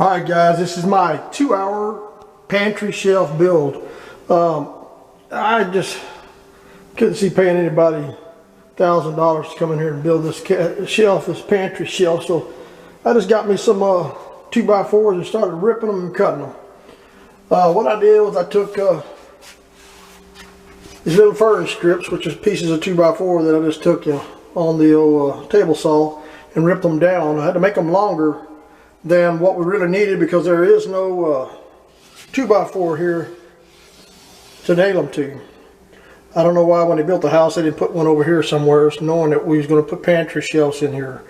Alright guys, this is my 2-hour pantry shelf build. I just couldn't see paying anybody $1,000 to come in here and build this shelf, this pantry shelf, so I just got me some 2x4s and started ripping them and cutting them. What I did was I took these little furnish strips, which is pieces of 2x4 that I just took on the old table saw, and ripped them down. I had to make them longer than what we really needed because there is no 2x4 here to nail them to. I don't know why when they built the house they didn't put one over here somewhere, knowing that we was going to put pantry shelves in here.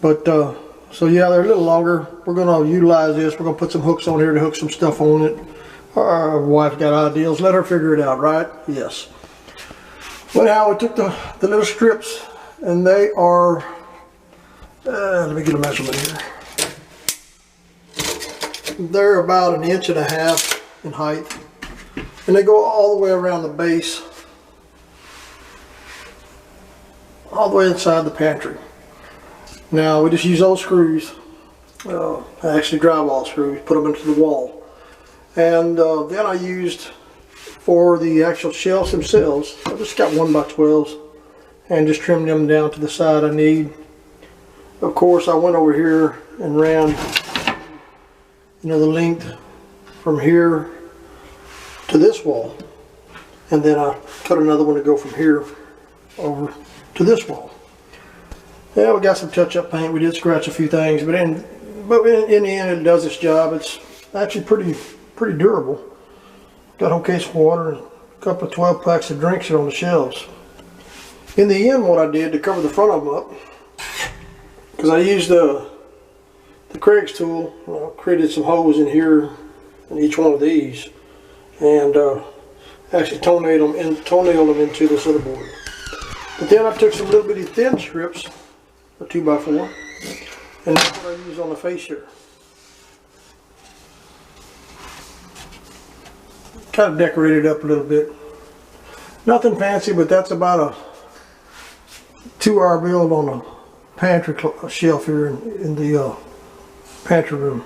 But so yeah, they're a little longer. We're going to utilize this. We're going to put some hooks on here to hook some stuff on it. Our wife got ideas. Let her figure it out, right? Yes. But now we took the little strips, and they are let me get a measurement here. They're about 1.5 inches in height, and they go all the way around the base, all the way inside the pantry. Now we just use those screws, actually drywall screws, put them into the wall, and then I used for the actual shelves themselves, I just got 1x12s and just trimmed them down to the side I need. Of course, I went over here and ran, the length from here to this wall, and then I cut another one to go from here over to this wall. Yeah, we got some touch-up paint. We did scratch a few things, but in the end, it does its job. It's actually pretty durable. Got a whole case of water and a couple of 12 packs of drinks here on the shelves. In the end, what I did to cover the front of them up, because I used the Craig's tool, created some holes in here in each one of these, and actually toenailed them into this other board. But then I took some little bitty thin strips, a 2x4, and that's what I use on the face here. Kind of decorated up a little bit. Nothing fancy, but that's about a 2-hour build on a pantry shelf here in the pantry room.